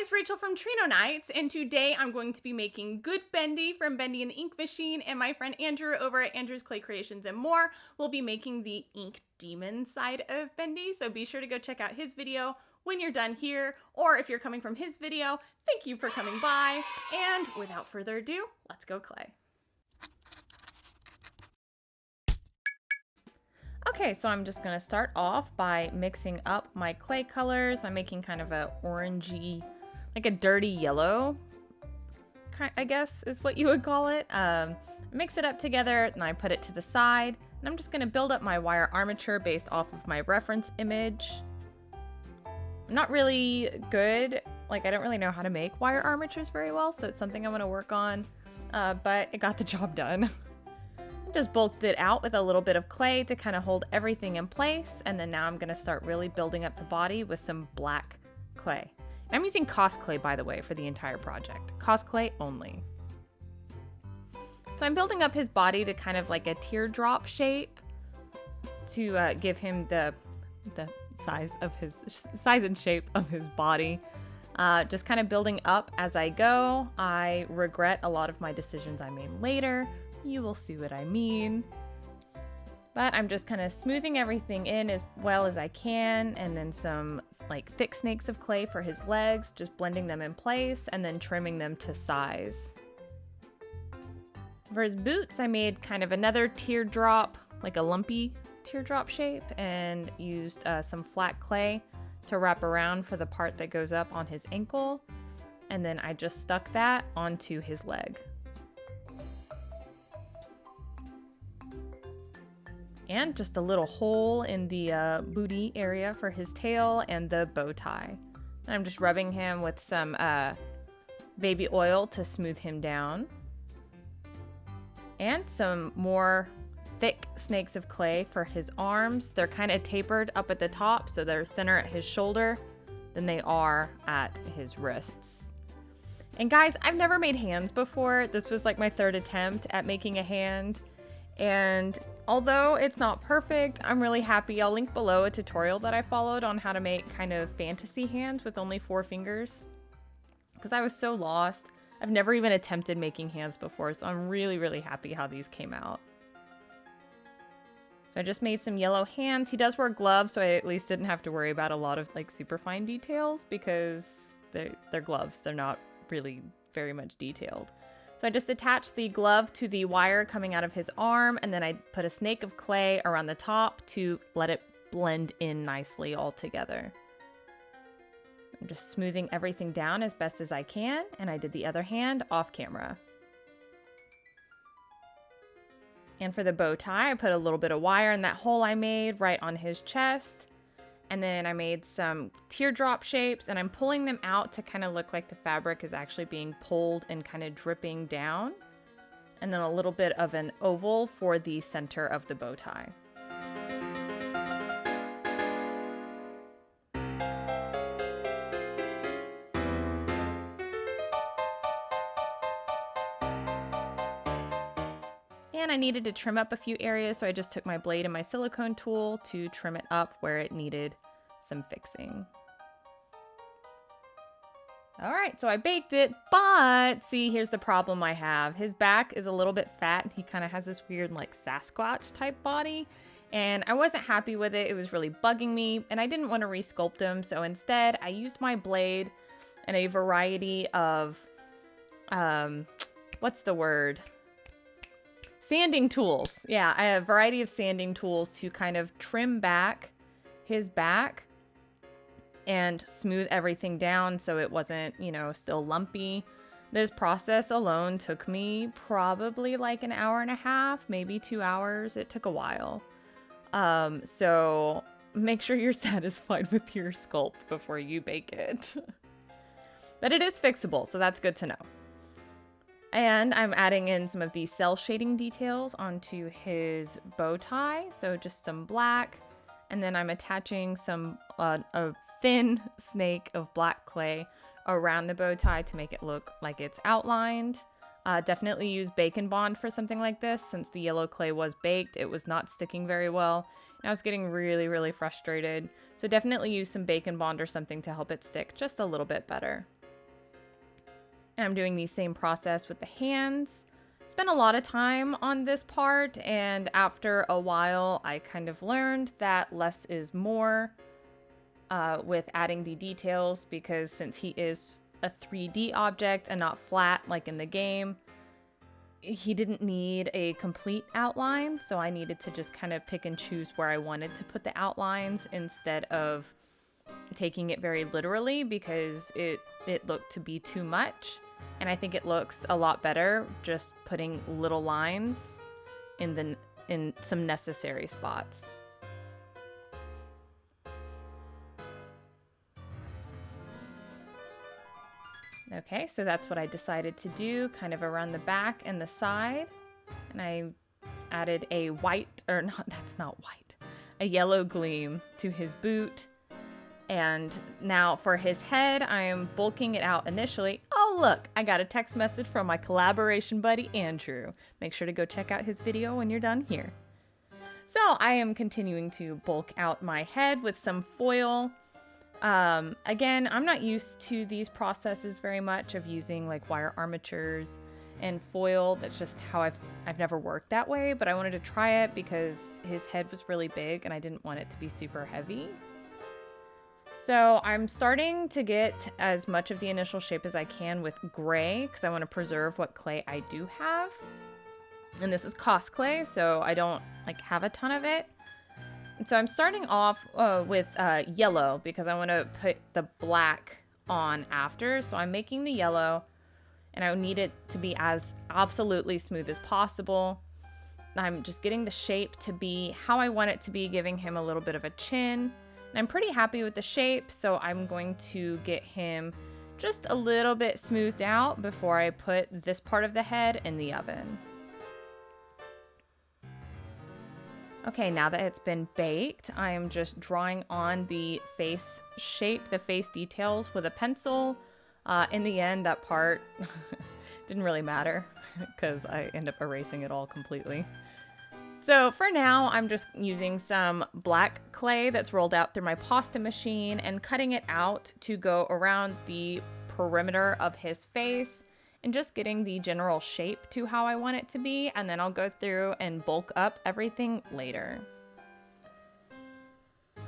guys, Rachel from Trino Nights, and today I'm going to be making Good Bendy from Bendy and the Ink Machine, and my friend Andrew over at Andrew's Clay Creations and More will be making the Ink Demon side of Bendy, so be sure to go check out his video when you're done here, or if you're coming from his video, thank you for coming by, and without further ado, let's go clay. Okay, so I'm just gonna start off by mixing up my clay colors. I'm making kind of a orangey, like a dirty yellow, I guess is what you would call it. Mix it up together and I put it to the side. And I'm just gonna build up my wire armature based off of my reference image. I'm not really good, like I don't really know how to make wire armatures very well, so it's something I'm gonna work on, but it got the job done. Just bulked it out with a little bit of clay to kind of hold everything in place, and then now I'm going to start really building up the body with some black clay. And I'm using Cosclay, by the way, for the entire project. Cosclay only. So I'm building up his body to kind of like a teardrop shape to give him the size and shape of his body. Just kind of building up as I go. I regret a lot of my decisions I made later. You will see what I mean. But I'm just kind of smoothing everything in as well as I can, and then some like thick snakes of clay for his legs, just blending them in place and then trimming them to size. For his boots, I made kind of another teardrop, like a lumpy teardrop shape, and used some flat clay to wrap around for the part that goes up on his ankle. And then I just stuck that onto his leg. And just a little hole in the booty area for his tail and the bow tie. And I'm just rubbing him with some baby oil to smooth him down. And some more thick snakes of clay for his arms. They're kind of tapered up at the top, so they're thinner at his shoulder than they are at his wrists. And guys, I've never made hands before. This was like my third attempt at making a hand. And although it's not perfect, I'm really happy. I'll link below a tutorial that I followed on how to make kind of fantasy hands with only 4 fingers. Because I was so lost. I've never even attempted making hands before, so I'm really, really happy how these came out. So I just made some yellow hands. He does wear gloves, so I at least didn't have to worry about a lot of like super fine details because they're gloves. They're not really very much detailed. So I just attached the glove to the wire coming out of his arm, and then I put a snake of clay around the top to let it blend in nicely all together. I'm just smoothing everything down as best as I can, and I did the other hand off camera. And for the bow tie, I put a little bit of wire in that hole I made right on his chest. And then I made some teardrop shapes, and I'm pulling them out to kind of look like the fabric is actually being pulled and kind of dripping down. And then a little bit of an oval for the center of the bow tie. And I needed to trim up a few areas, so I just took my blade and my silicone tool to trim it up where it needed some fixing. All right, so I baked it, but see, here's the problem I have. His back is a little bit fat. He kind of has this weird like Sasquatch type body, and I wasn't happy with it. It was really bugging me, and I didn't want to resculpt him, so instead I used my blade and a variety of, what's the word? Sanding tools. Yeah, I have a variety of sanding tools to kind of trim back his back and smooth everything down so it wasn't, you know, still lumpy. This process alone took me probably like an hour and a half, maybe 2 hours. It took a while. So make sure you're satisfied with your sculpt before you bake it. But it is fixable, so that's good to know. And I'm adding in some of the cell shading details onto his bow tie. So just some black. And then I'm attaching some a thin snake of black clay around the bow tie to make it look like it's outlined. Definitely use Bacon Bond for something like this. Since the yellow clay was baked, it was not sticking very well. And I was getting really, really frustrated. So definitely use some Bacon Bond or something to help it stick just a little bit better. And I'm doing the same process with the hands. Spent a lot of time on this part, and after a while I kind of learned that less is more with adding the details, because since he is a 3D object and not flat like in the game, he didn't need a complete outline, so I needed to just kind of pick and choose where I wanted to put the outlines instead of taking it very literally, because it looked to be too much. And I think it looks a lot better just putting little lines in some necessary spots. Okay, so that's what I decided to do, kind of around the back and the side. And I added a white, or not, that's not white, a yellow gleam to his boot. And now for his head, I am bulking it out initially. Oh, look, I got a text message from my collaboration buddy, Andrew. Make sure to go check out his video when you're done here. So I am continuing to bulk out my head with some foil. Again, I'm not used to these processes very much of using like wire armatures and foil. That's just how I've never worked that way, but I wanted to try it because his head was really big and I didn't want it to be super heavy. So I'm starting to get as much of the initial shape as I can with gray, because I want to preserve what clay I do have. And this is Cosclay, so I don't like have a ton of it. And so I'm starting off with yellow, because I want to put the black on after. So I'm making the yellow, and I need it to be as absolutely smooth as possible. I'm just getting the shape to be how I want it to be, giving him a little bit of a chin. I'm pretty happy with the shape, so I'm going to get him just a little bit smoothed out before I put this part of the head in the oven. Okay, now that it's been baked, I am just drawing on the face shape, the face details with a pencil. In the end, that part didn't really matter because I end up erasing it all completely. So for now, I'm just using some black clay that's rolled out through my pasta machine and cutting it out to go around the perimeter of his face and just getting the general shape to how I want it to be. And then I'll go through and bulk up everything later.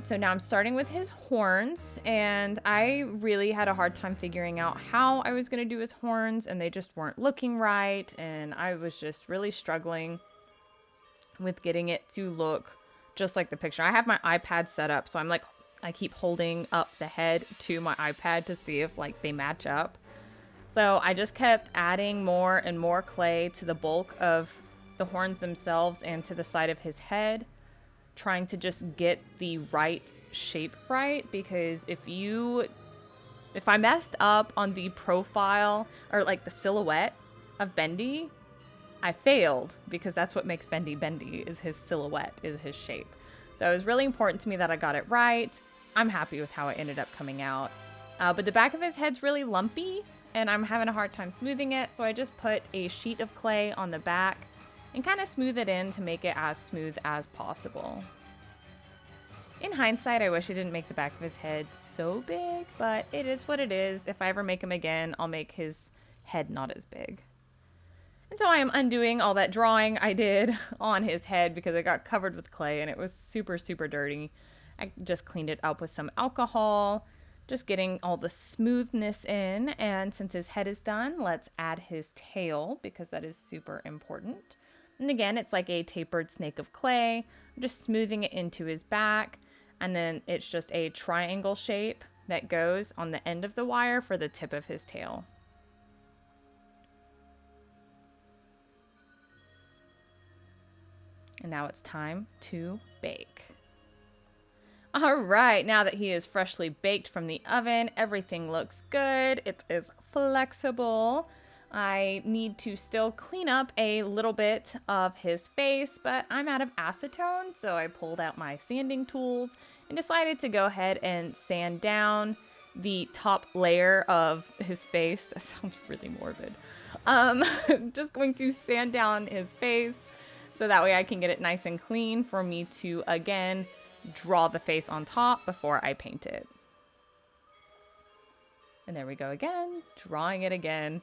So now I'm starting with his horns, and I really had a hard time figuring out how I was going to do his horns, and they just weren't looking right. And I was just really struggling with getting it to look just like the picture. I have my iPad set up, so I keep holding up the head to my iPad to see if like they match up. So I just kept adding more and more clay to the bulk of the horns themselves and to the side of his head, trying to just get the right shape right, because if I messed up on the profile or like the silhouette of Bendy, I failed, because that's what makes Bendy Bendy, is his silhouette, is his shape. So it was really important to me that I got it right. I'm happy with how it ended up coming out. But the back of his head's really lumpy, and I'm having a hard time smoothing it, so I just put a sheet of clay on the back and kind of smooth it in to make it as smooth as possible. In hindsight, I wish I didn't make the back of his head so big, but it is what it is. If I ever make him again, I'll make his head not as big. And so I am undoing all that drawing I did on his head because it got covered with clay and it was super, super dirty. I just cleaned it up with some alcohol, just getting all the smoothness in. And since his head is done, let's add his tail, because that is super important. And again, it's like a tapered snake of clay. I'm just smoothing it into his back. And then it's just a triangle shape that goes on the end of the wire for the tip of his tail. And now it's time to bake. All right, now that he is freshly baked from the oven, everything looks good. It is flexible. I need to still clean up a little bit of his face, but I'm out of acetone, so I pulled out my sanding tools and decided to go ahead and sand down the top layer of his face. That sounds really morbid. Just going to sand down his face so that way I can get it nice and clean for me to, again, draw the face on top before I paint it. And there we go again, drawing it again.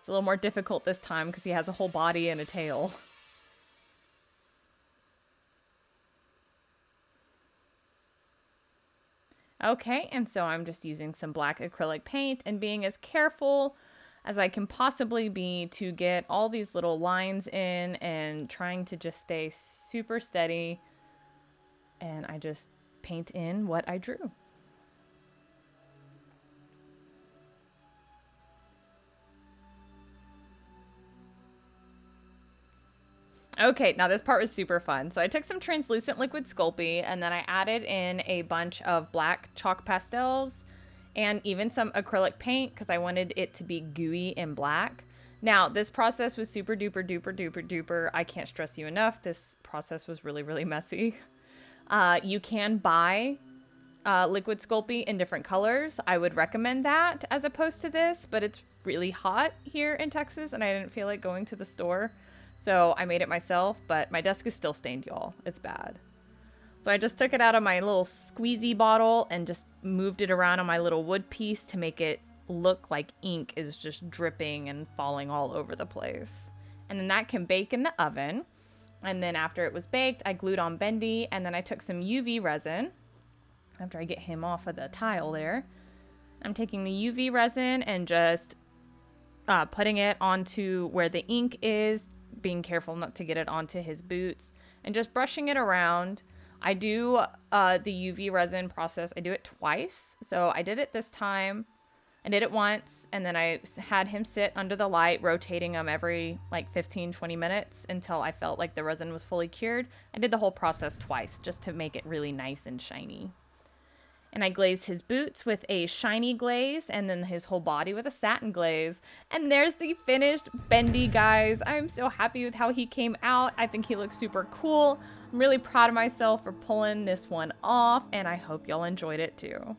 It's a little more difficult this time because he has a whole body and a tail. Okay, and so I'm just using some black acrylic paint and being as careful as I can possibly be to get all these little lines in and trying to just stay super steady. And I just paint in what I drew. Okay, now this part was super fun. So I took some translucent liquid Sculpey and then I added in a bunch of black chalk pastels and even some acrylic paint because I wanted it to be gooey and black. Now, this process was super duper duper duper duper. I can't stress you enough. This process was really, really messy. You can buy liquid Sculpey in different colors. I would recommend that as opposed to this, but it's really hot here in Texas and I didn't feel like going to the store. So I made it myself, but my desk is still stained, y'all. It's bad. So I just took it out of my little squeezy bottle and just moved it around on my little wood piece to make it look like ink is just dripping and falling all over the place. And then that can bake in the oven. And then after it was baked, I glued on Bendy, and then I took some UV resin. After I get him off of the tile there, I'm taking the UV resin and just putting it onto where the ink is, being careful not to get it onto his boots, and just brushing it around. I do the UV resin process, I do it twice. So I did it this time. I did it once, and then I had him sit under the light, rotating him every like 15-20 minutes until I felt like the resin was fully cured. I did the whole process twice just to make it really nice and shiny. And I glazed his boots with a shiny glaze and then his whole body with a satin glaze. And there's the finished Bendy, guys. I'm so happy with how he came out. I think he looks super cool. I'm really proud of myself for pulling this one off, and I hope y'all enjoyed it too.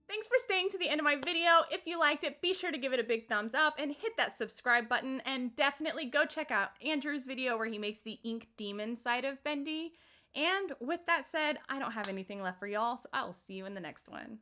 Thanks for staying to the end of my video. If you liked it, be sure to give it a big thumbs up and hit that subscribe button, and definitely go check out Andrew's video where he makes the ink demon side of Bendy. And with that said, I don't have anything left for y'all, so I'll see you in the next one.